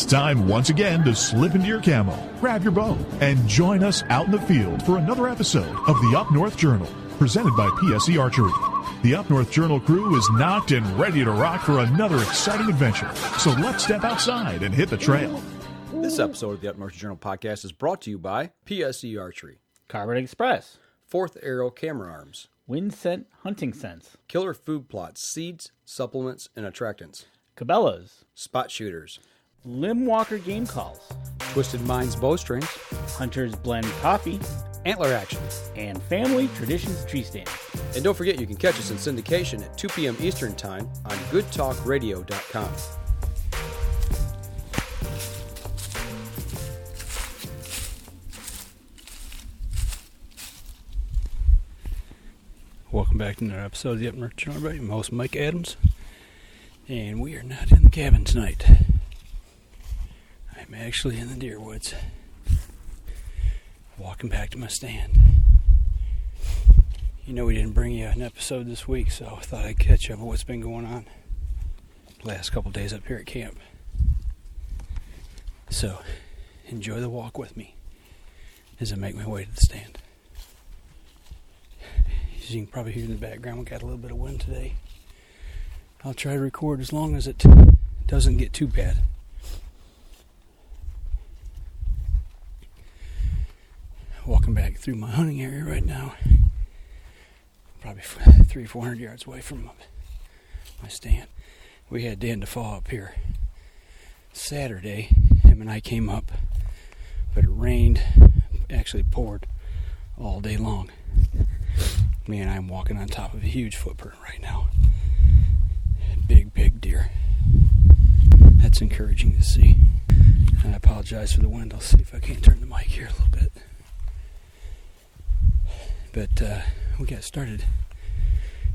time once again to slip into your camo, grab your bow, and join us out in the field for another episode of the Up North Journal, presented by PSE Archery. The Up North Journal crew is knocked and ready to rock for another exciting adventure, so let's step outside and hit the trail. This episode of the Up North Journal podcast is brought to you by PSE Archery, Carbon Express, Fourth Arrow Camera Arms, Wind Scent Hunting Sense, Killer Food Plots, Seeds, Supplements, and Attractants, Cabela's, Spot Shooters, Limb Walker Game Calls, Twisted Minds Bowstrings, Hunter's Blend Coffee, Antler Action, and Family Traditions Tree Stand. And don't forget you can catch us in syndication at 2 p.m. Eastern Time on goodtalkradio.com. Welcome back to another episode of the Up North Journal. Everybody, I'm host Mike Adams, and we are not in the cabin tonight. I'm actually in the deer woods, walking back to my stand. You know we didn't bring you an episode this week, so I thought I'd catch up on what's been going on the last couple days up here at camp. So, enjoy the walk with me as I make my way to the stand. As you can probably hear in the background, we got a little bit of wind today. I'll try to record as long as it doesn't get too bad. Walking back through my hunting area right now. Probably 300-400 yards away from my stand. We had Dan DeFaw up here Saturday. Him and I came up, but it rained, actually poured all day long. Man, I'm walking on top of a huge footprint right now. Big deer. That's encouraging to see. And I apologize for the wind. I'll see if I can't turn the mic here a little bit. But we got started.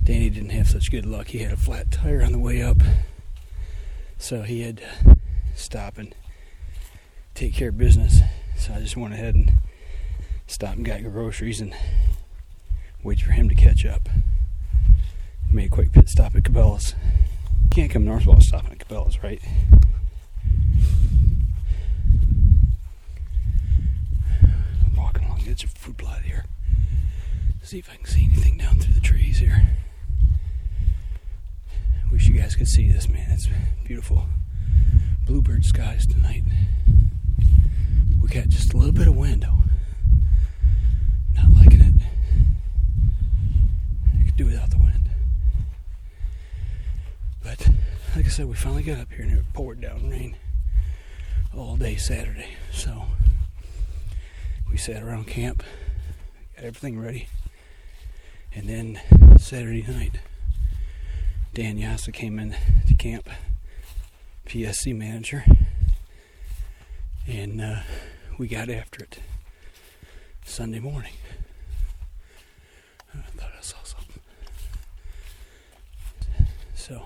Danny didn't have such good luck. He had a flat tire on the way up. So he had to stop and take care of business. So I just went ahead and stopped and got groceries and waited for him to catch up. Made a quick pit stop at Cabela's. You can't come north without stopping at Cabela's, right? I'm walking along the edge of a food plot here. See if I can see anything down through the trees here. Wish you guys could see this, man. It's beautiful. Bluebird skies tonight. We got just a little bit of wind, though. Not liking it. I could do without the wind. But, like I said, we finally got up here and it poured down rain all day Saturday. So, we sat around camp, got everything ready. And then, Saturday night, Dan Yasa came in to camp, PSC manager, and we got after it Sunday morning. I thought I saw something. So,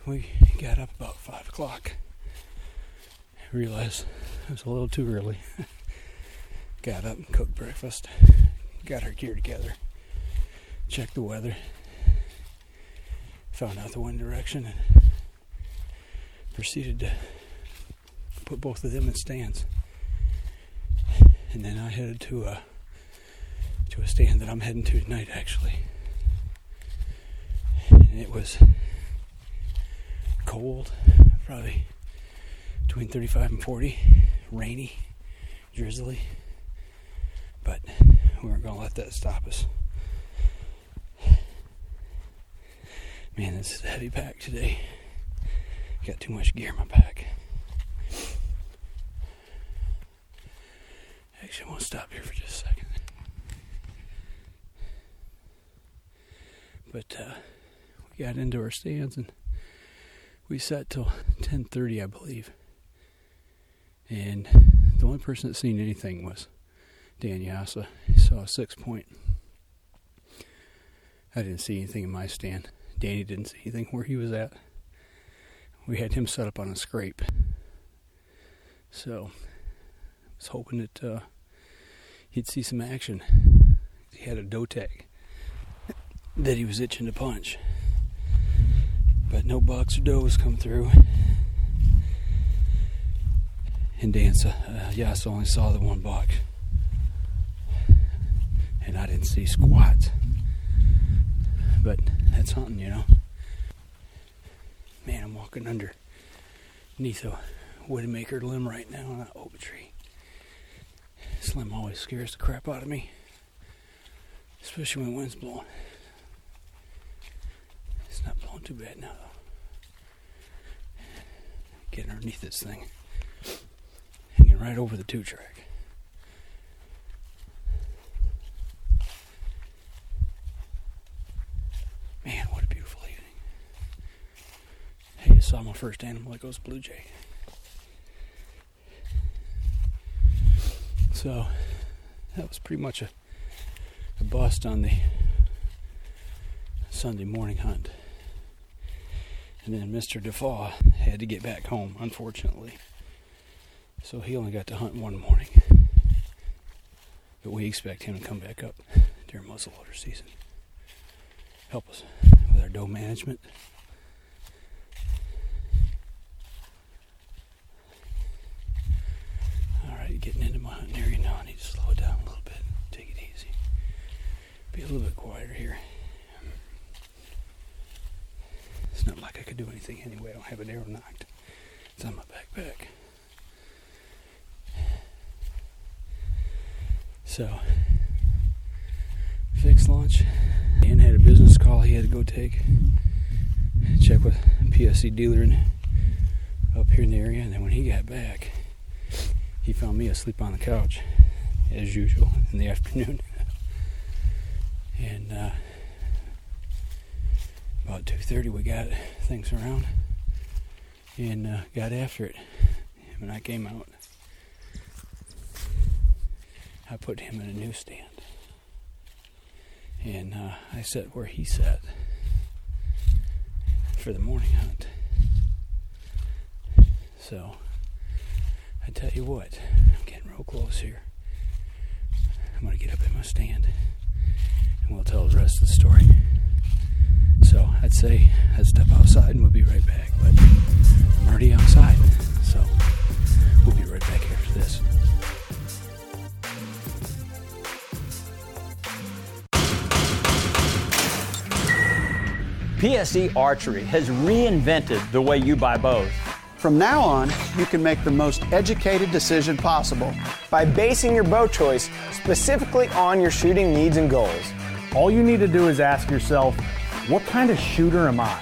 we got up about 5 o'clock. I realized it was a little too early. Got up and cooked breakfast. Got our gear together. Checked the weather. Found out the wind direction and proceeded to put both of them in stands. And then I headed to a stand that I'm heading to tonight, actually. And it was cold, probably between 35 and 40, rainy, drizzly, but we weren't going to let that stop us. Man, this is a heavy pack today. Got too much gear in my pack. Actually, I want to stop here for just a second. But we got into our stands and we sat till 10:30, I believe. And the only person that seen anything was Dan Yasa. He saw a 6-point. I didn't see anything in my stand. Danny didn't see anything where he was at. We had him set up on a scrape. So, I was hoping that he'd see some action. He had a doe tag that he was itching to punch. But no bucks or does come through. And Dan said, yes, I only saw the one buck. And I didn't see squat. But that's hunting, you know. Man, I'm walking underneath a Widowmaker limb right now on an oak tree. This limb always scares the crap out of me. Especially when the wind's blowing. It's not blowing too bad now, though. Getting underneath this thing. Hanging right over the 2-track. Man, what a beautiful evening. Hey, I saw my first animal. It goes blue jay. So, that was pretty much a bust on the Sunday morning hunt. And then Mr. Defoe had to get back home, unfortunately. So he only got to hunt one morning. But we expect him to come back up during muzzleloader season. Help us with our doe management. Alright, getting into my hunting area now. I need to slow it down a little bit. Take it easy. Be a little bit quieter here. It's not like I could do anything anyway. I don't have an arrow knocked. It's on my backpack. So, fixed lunch. Dan had a business call he had to go take. Check with a PSC dealer up here in the area. And then when he got back, he found me asleep on the couch, as usual, in the afternoon. And about 2:30 we got things around and got after it. When I came out, I put him in a new stand. And I sat where he sat for the morning hunt. So, I tell you what, I'm getting real close here. I'm going to get up in my stand and we'll tell the rest of the story. So, I'd say I'd step outside and we'll be right back. But I'm already outside, so we'll be right back after this. PSC Archery has reinvented the way you buy bows. From now on, you can make the most educated decision possible by basing your bow choice specifically on your shooting needs and goals. All you need to do is ask yourself, what kind of shooter am I?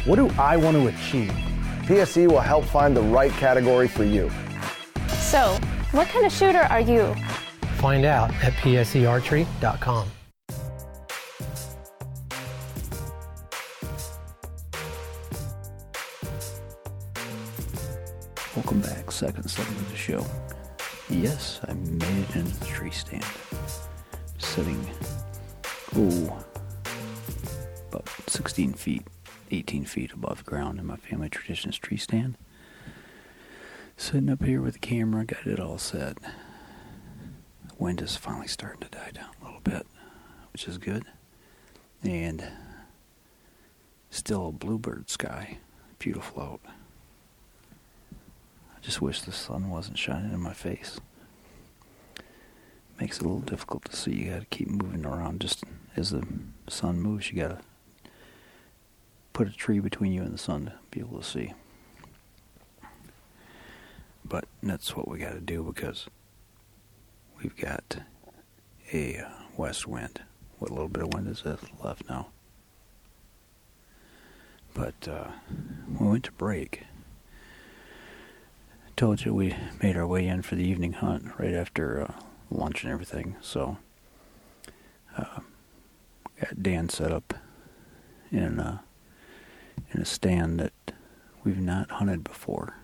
What do I want to achieve? PSC will help find the right category for you. So, what kind of shooter are you? Find out at pscarchery.com. Welcome back, second segment of the show. Yes, I made it into the tree stand. Sitting, about 16 feet, 18 feet above ground in my family traditions tree stand. Sitting up here with the camera, got it all set. The wind is finally starting to die down a little bit, which is good. And still a bluebird sky, beautiful out. I just wish the sun wasn't shining in my face. Makes it a little difficult to see. You gotta keep moving around. Just as the sun moves, you gotta put a tree between you and the sun to be able to see. But that's what we gotta do because we've got a west wind. What little bit of wind is left now? But we went to break. Told you we made our way in for the evening hunt right after lunch and everything. So got Dan set up in a stand that we've not hunted before,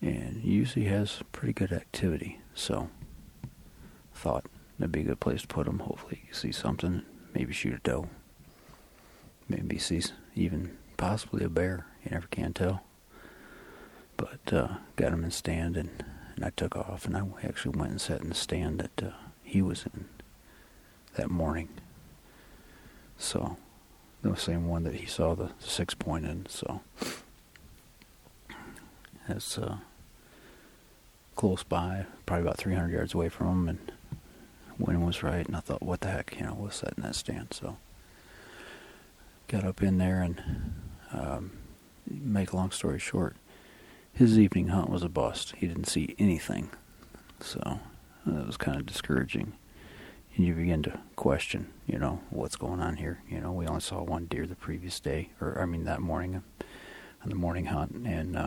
and usually has pretty good activity. So thought that'd be a good place to put him. Hopefully you see something, maybe shoot a doe, maybe see even possibly a bear. You never can tell. But got him in stand, and I took off, and I actually went and sat in the stand that he was in that morning. So, the same one that he saw the 6-point in, so that's close by, probably about 300 yards away from him, and wind was right, and I thought, what the heck, we'll set in that stand. So got up in there, and make a long story short, his evening hunt was a bust. He didn't see anything, so that was kind of discouraging. And you begin to question, what's going on here. We only saw one deer the previous day, that morning, on the morning hunt, and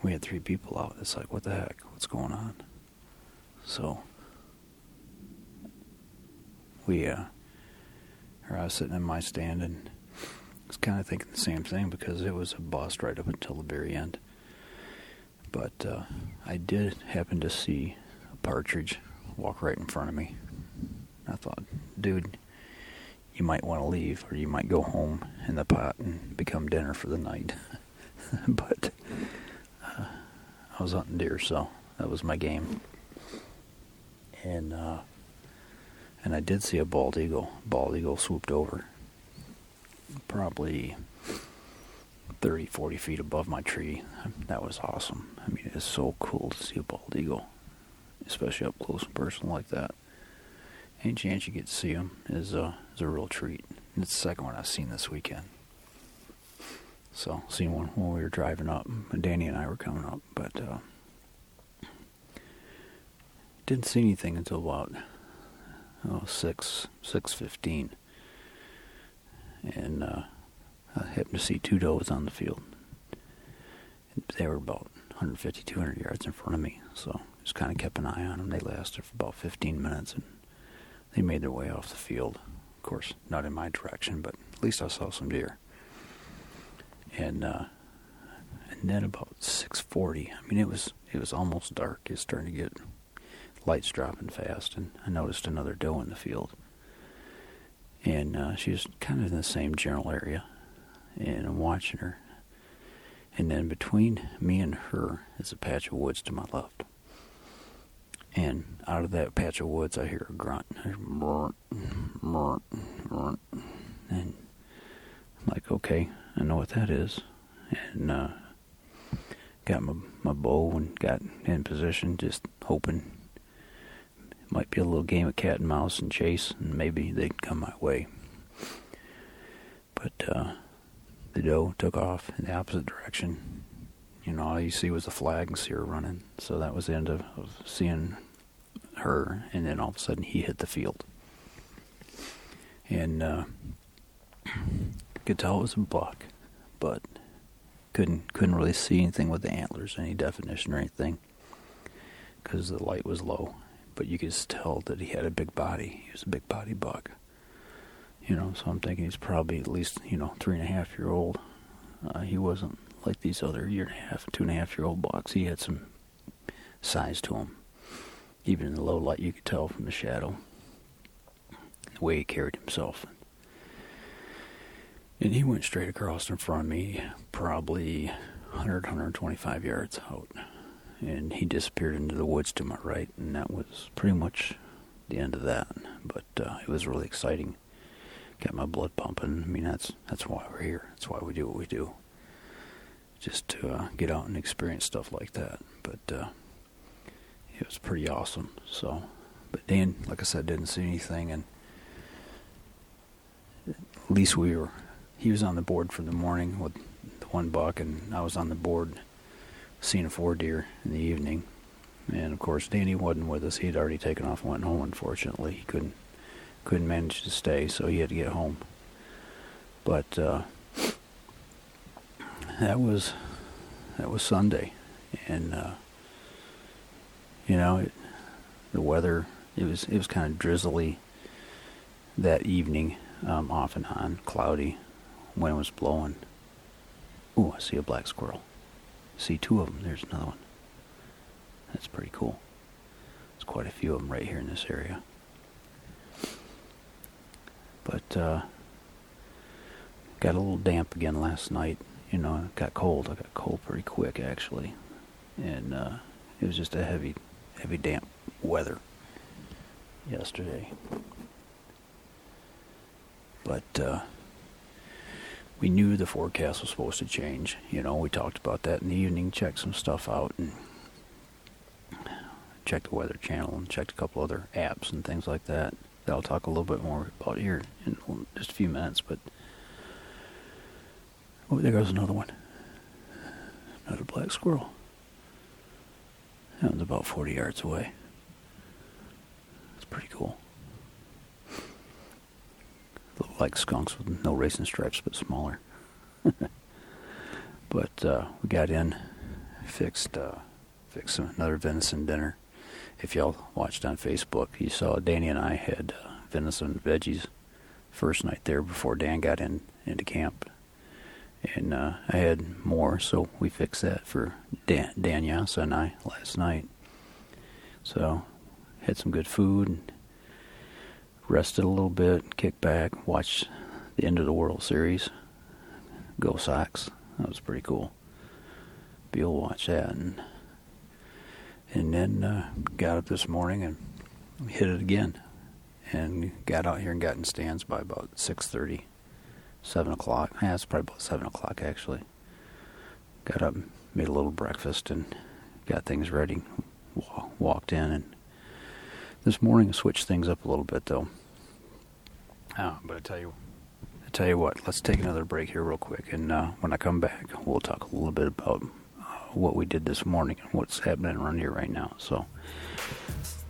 we had 3 people out. It's like, what the heck? What's going on? So I was sitting in my stand and was kind of thinking the same thing, because it was a bust right up until the very end. But I did happen to see a partridge walk right in front of me. I thought, dude, you might want to leave, or you might go home in the pot and become dinner for the night. But I was hunting deer, so that was my game. And I did see a bald eagle. Bald eagle swooped over, probably 30, 40 feet above my tree. That was awesome. It's so cool to see a bald eagle, especially up close and personal like that. Any chance you get to see them is a real treat. And it's the second one I've seen this weekend. So, seen one when we were driving up. Danny and I were coming up, but didn't see anything until about 6:15. And I happened to see 2 does on the field. They were about 150, 200 yards in front of me, so just kind of kept an eye on them. They lasted for about 15 minutes, and they made their way off the field. Of course, not in my direction, but at least I saw some deer. And then about 6:40, it was almost dark. It's starting to get lights dropping fast, and I noticed another doe in the field. And she was kind of in the same general area, and I'm watching her. And then between me and her is a patch of woods to my left. And out of that patch of woods, I hear a grunt. And I'm like, okay, I know what that is. And got my bow and got in position, just hoping it might be a little game of cat and mouse and chase, and maybe they'd come my way. But the doe took off in the opposite direction. All you see was the flag and see her running. So that was the end of seeing her, and then all of a sudden he hit the field. And could tell it was a buck, but couldn't really see anything with the antlers, any definition or anything, because the light was low. But you could tell that he had a big body. He was a big body buck. So I'm thinking he's probably at least 3.5-year-old. He wasn't like these other 1.5, 2.5-year-old bucks. He had some size to him. Even in the low light, you could tell from the shadow, the way he carried himself. And he went straight across in front of me, probably 100, 125 yards out. And he disappeared into the woods to my right, and that was pretty much the end of that. But it was really exciting. Got my blood pumping. That's why we're here. That's why we do what we do. Just to get out and experience stuff like that. But it was pretty awesome. So, but Dan, like I said, didn't see anything, and at least he was on the board for the morning with the 1 buck, and I was on the board seeing 4 deer in the evening. And of course, Danny wasn't with us. He'd already taken off and went home. Unfortunately, he couldn't manage to stay, so he had to get home. But that was Sunday, and the weather, it was kind of drizzly that evening, off and on, cloudy. Wind was blowing. Ooh, I see a black squirrel. See 2 of them. There's another one. That's pretty cool. There's quite a few of them right here in this area. But got a little damp again last night. It got cold. I got cold pretty quick, actually. And it was just a heavy damp weather yesterday. But we knew the forecast was supposed to change. You know, we talked about that in the evening, checked some stuff out, and checked the Weather Channel, and checked a couple other apps and things like that I'll talk a little bit more about here in just a few minutes. But oh, there goes another one. Another black squirrel. That one's about 40 yards away. It's pretty cool. Look like skunks with no racing stripes, but smaller. But we got in, fixed another venison dinner. If y'all watched on Facebook, you saw Danny and I had venison veggies first night there before Dan got into camp. And I had more, so we fixed that for Dan Yasa and I last night. So, had some good food, and rested a little bit, kicked back, watched the end of the World Series. Go Sox. That was pretty cool. Be able to watch that. And then got up this morning and hit it again. And got out here and got in stands by about 6:30. 7 o'clock. Yeah, it's probably about 7 o'clock, actually. Got up, made a little breakfast, and got things ready. Walked in, and this morning I switched things up a little bit, though. But I tell you what, let's take another break here real quick, and when I come back, we'll talk a little bit about what we did this morning and what's happening around here right now. So,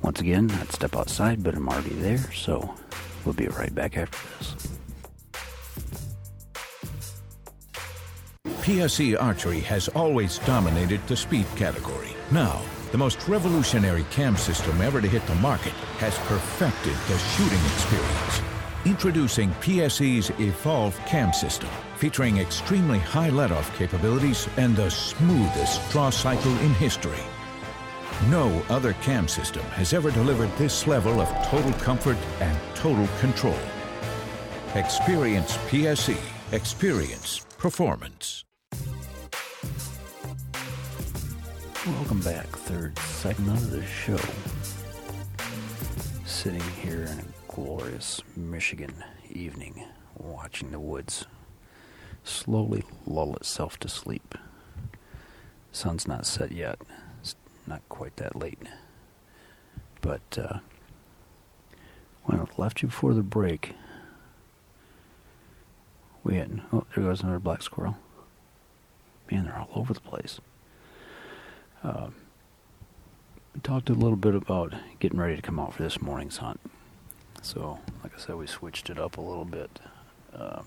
once again, I'd step outside, but I'm already there, so we'll be right back after this. PSE Archery has always dominated the speed category. Now, the most revolutionary cam system ever to hit the market has perfected the shooting experience. Introducing PSE's Evolve Cam System, featuring extremely high let-off capabilities and the smoothest draw cycle in history. No other cam system has ever delivered this level of total comfort and total control. Experience PSE. Experience performance. Welcome back, third segment of the show. Sitting here in a glorious Michigan evening, watching the woods slowly lull itself to sleep. Sun's not set yet. It's not quite that late. But when I left you before the break, we had... Oh, there goes another black squirrel. Man, they're all over the place. We talked a little bit about getting ready to come out for this morning's hunt. So, like I said, we switched it up a little bit. I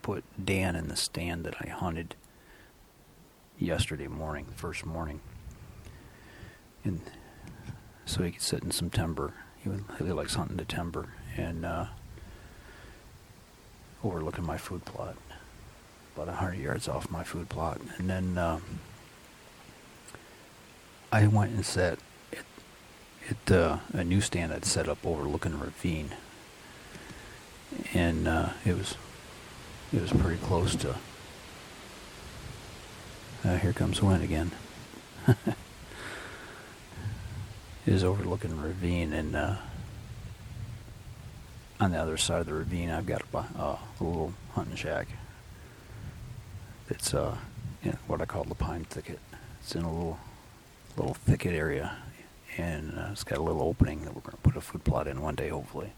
put Dan in the stand that I hunted yesterday morning, the first morning. And so he could sit in some timber. He likes hunting the timber. And overlooking my food plot. About 100 yards off my food plot. And then I went and sat at a new stand I'd set up overlooking a ravine, and it was pretty close to. Here comes the wind again. It is overlooking a ravine, and on the other side of the ravine, I've got a little hunting shack. It's what I call the pine thicket. It's in a little thicket area, and it's got a little opening that we're going to put a food plot in one day, hopefully.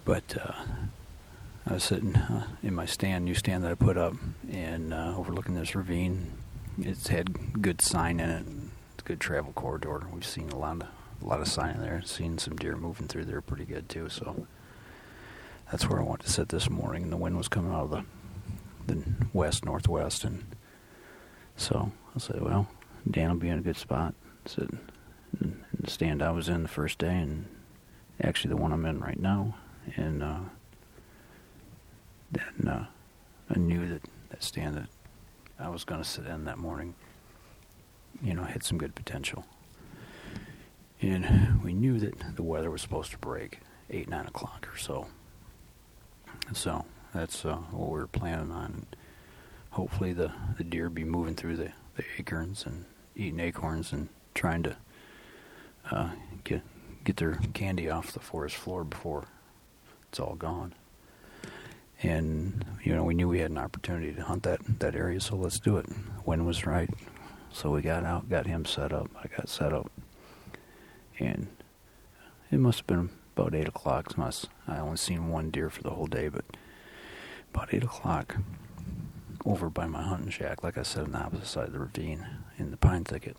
But I was sitting in my new stand that I put up, and overlooking this ravine. It's had good sign in it. It's a good travel corridor. We've seen a lot of sign in there. Seen some deer moving through there pretty good too. So that's where I wanted to sit this morning. And the wind was coming out of the northwest, and so I said, well, Dan will be in a good spot, sitting in the stand I was in the first day, and actually the one I'm in right now. And then I knew that stand that I was going to sit in that morning, had some good potential. And we knew that the weather was supposed to break 8, 9 o'clock or so. So that's what we were planning on. And hopefully the deer be moving through the acorns and eating acorns and trying to get their candy off the forest floor before it's all gone. And, we knew we had an opportunity to hunt that area, so let's do it. Wind was right. So we got out, got him set up. I got set up. And it must have been about 8 o'clock. I only seen one deer for the whole day, but about 8 o'clock, over by my hunting shack, like I said, on the opposite side of the ravine, in the pine thicket,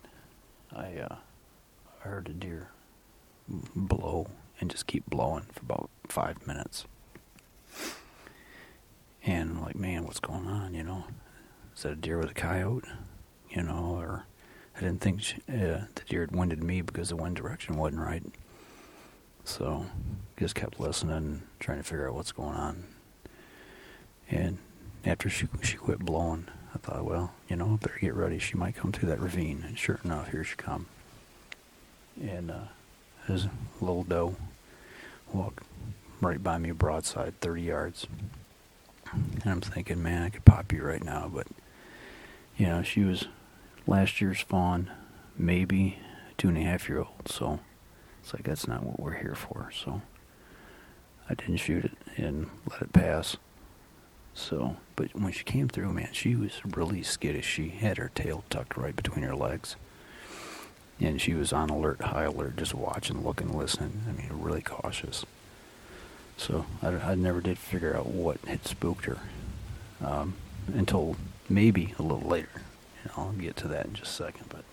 I heard a deer blow and just keep blowing for about 5 minutes. And I'm like, man, what's going on, Is that a deer with a coyote? Or I didn't think the deer had winded me because the wind direction wasn't right. So just kept listening, trying to figure out what's going on. And after she quit blowing, I thought, well, I better get ready. She might come through that ravine. And sure enough, here she come. And there's a little doe walked right by me broadside, 30 yards. And I'm thinking, man, I could pop you right now. But, she was last year's fawn, maybe 2.5-year-old. So it's like, that's not what we're here for. So I didn't shoot it and let it pass. So, but when she came through, man, she was really skittish. She had her tail tucked right between her legs. And she was on alert, high alert, just watching, looking, listening. I mean, really cautious. So I never did figure out what had spooked her until maybe a little later. I'll get to that in just a second. But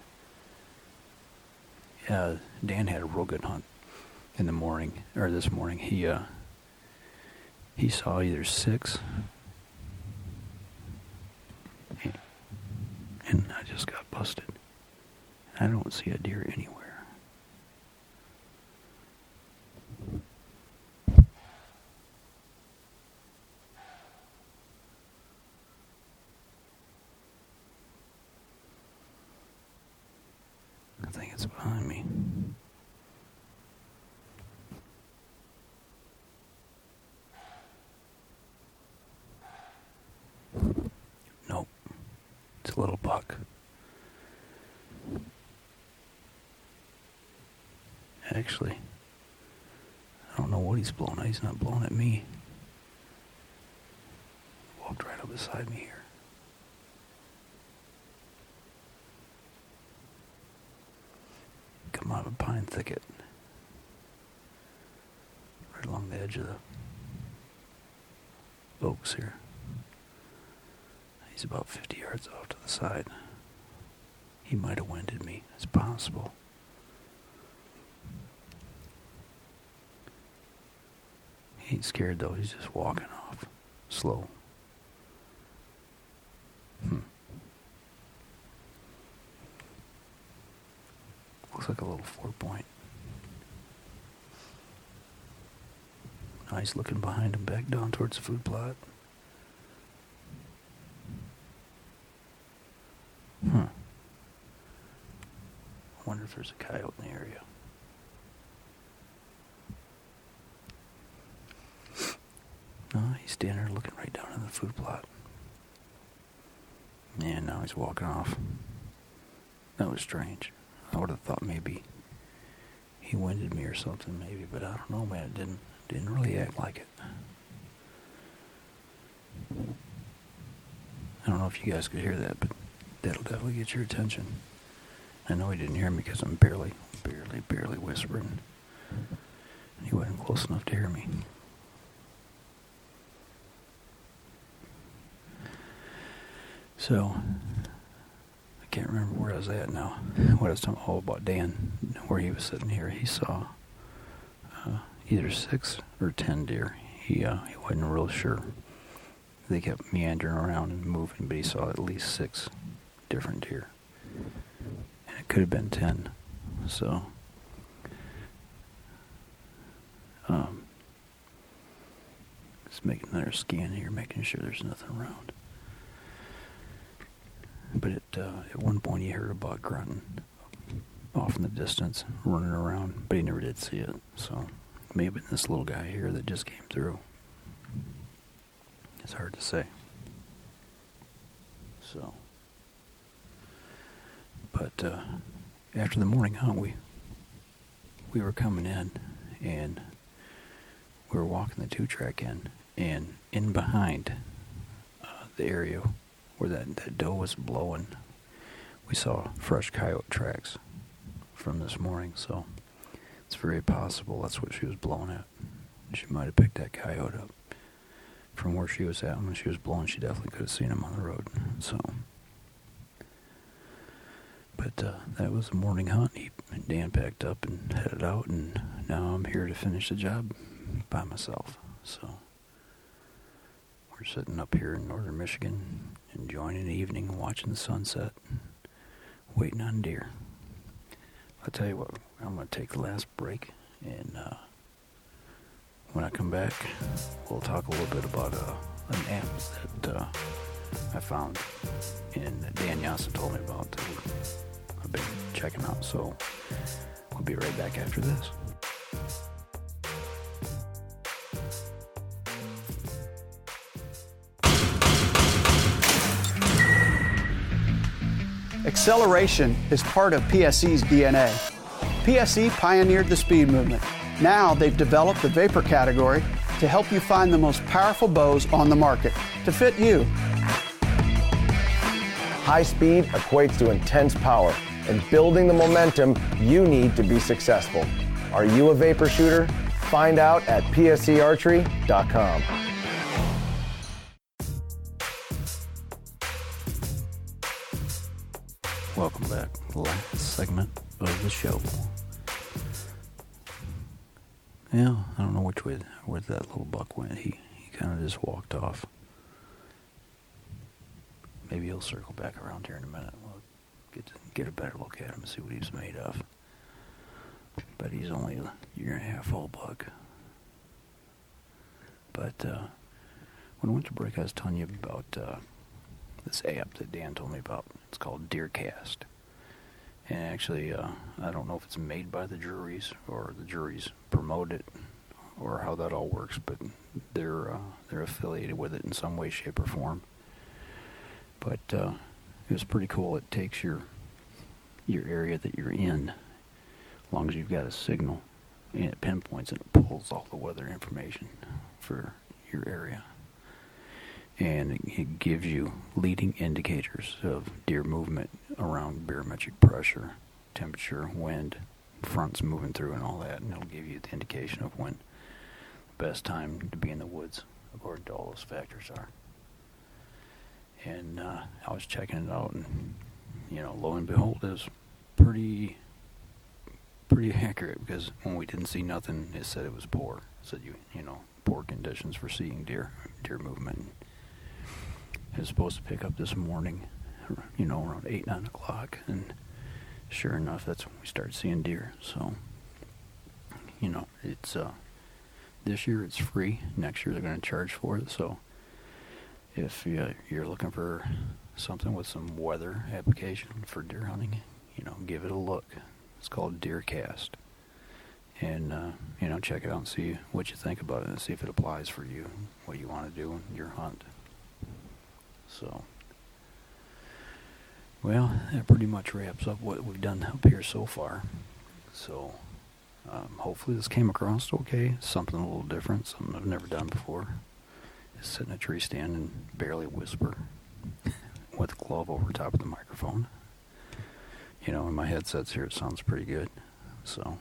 Dan had a real good hunt in the morning, or this morning. He saw either 6, and I just got busted. I don't see a deer anywhere. I think it's behind me. Nope. It's a little buck. Actually, I don't know what he's blowing at. He's not blowing at me. Walked right up beside me here. Come out of a pine thicket. Right along the edge of the oaks here. He's about 50 yards off to the side. He might have winded me. It's possible. He ain't scared though. He's just walking off. Slow. Looks like a little 4-point. Nice looking behind him, back down towards the food plot. I wonder if there's a coyote in the area. No, he's standing there looking right down in the food plot. And now he's walking off. That was strange. I would have thought maybe he winded me or something, maybe, but I don't know, man. It didn't really act like it. I don't know if you guys could hear that, but that'll definitely get your attention. I know he didn't hear me because I'm barely whispering. He wasn't close enough to hear me. So, I can't remember where I was at now. What I was talking about Dan, where he was sitting here. He saw either 6 or 10 deer. He wasn't real sure. They kept meandering around and moving, but he saw at least 6 different deer. And it could have been 10. So, just making another scan here, making sure there's nothing around. But at one point he heard a buck grunting off in the distance, running around, but he never did see it. So it may have been this little guy here that just came through. It's hard to say. So, but after the morning hunt, we were coming in, and we were walking the 2-track in, And in behind the area where that doe was blowing, we saw fresh coyote tracks from this morning, so it's very possible that's what she was blowing at. She might have picked that coyote up. From where she was at when she was blowing, she definitely could have seen him on the road. So, but that was a morning hunt. Dan packed up and headed out, and now I'm here to finish the job by myself. So we're sitting up here in northern Michigan, enjoying the evening, watching the sunset, waiting on deer. I'll tell you what, I'm going to take the last break, and when I come back, we'll talk a little bit about an app that I found and that Dan Janssen told me about that I've been checking out. So we'll be right back after this. Acceleration is part of PSE's DNA. PSE pioneered the speed movement. Now they've developed the vapor category to help you find the most powerful bows on the market to fit you. High speed equates to intense power and building the momentum you need to be successful. Are you a vapor shooter? Find out at psearchery.com. Welcome back to the last segment of the show. Yeah, I don't know which way where that little buck went. He kind of just walked off. Maybe he'll circle back around here in a minute. We'll get a better look at him and see what he's made of. But he's only a year and a half old buck. But when I went to break, I was telling you about this app that Dan told me about. It's called DeerCast. And actually, I don't know if it's made by the juries or the juries promote it or how that all works, but they're affiliated with it in some way, shape, or form. But it was pretty cool. It takes your area that you're in, as long as you've got a signal, and it pinpoints and it pulls all the weather information for your area. And it gives you leading indicators of deer movement around barometric pressure, temperature, wind, fronts moving through and all that, and it'll give you the indication of when the best time to be in the woods according to all those factors are. And I was checking it out, and lo and behold, it was pretty accurate, because when we didn't see nothing, it said it was poor. It said poor conditions for seeing deer movement. It was supposed to pick up this morning, around 8, 9 o'clock, and sure enough, that's when we started seeing deer. So, it's this year it's free. Next year they're going to charge for it. So, if you're looking for something with some weather application for deer hunting, give it a look. It's called DeerCast, and check it out and see what you think about it, and see if it applies for you, what you want to do in your hunt. So, well, that pretty much wraps up what we've done up here so far. So, hopefully this came across okay. Something a little different, something I've never done before. Just sit in a tree stand and barely whisper with a glove over top of the microphone. In my headsets here, it sounds pretty good. So,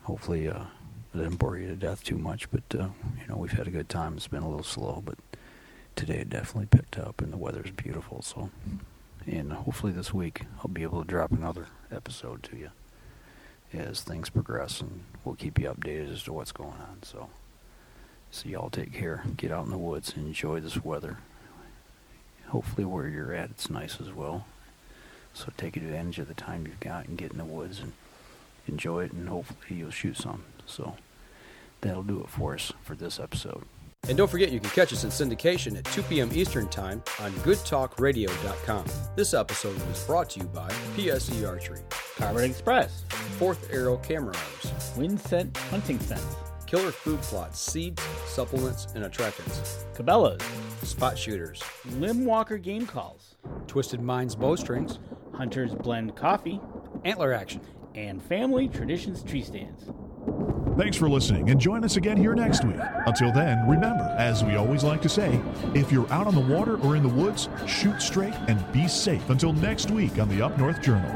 hopefully I didn't bore you to death too much, but, we've had a good time. It's been a little slow, but today it definitely picked up, and the weather's beautiful. So, and hopefully this week I'll be able to drop another episode to you as things progress, and we'll keep you updated as to what's going on. So y'all take care. Get out in the woods. Enjoy this weather. Hopefully where you're at, it's nice as well. So take advantage of the time you've got and get in the woods and enjoy it, and hopefully you'll shoot some. So that'll do it for us for this episode. And don't forget, you can catch us in syndication at 2 p.m. Eastern Time on goodtalkradio.com. This episode was brought to you by PSE Archery, Carbon Express, Fourth Arrow Camera Arms, Wind-Scent Hunting Scents, Killer Food Plots, Seeds, Supplements, and Attractants, Cabela's, Spot Shooters, Limb Walker Game Calls, Twisted Minds Bowstrings, Hunter's Blend Coffee, Antler Action, and Family Traditions Tree Stands. Thanks for listening, and join us again here next week. Until then, remember, as we always like to say, if you're out on the water or in the woods, shoot straight and be safe until next week on the Up North Journal.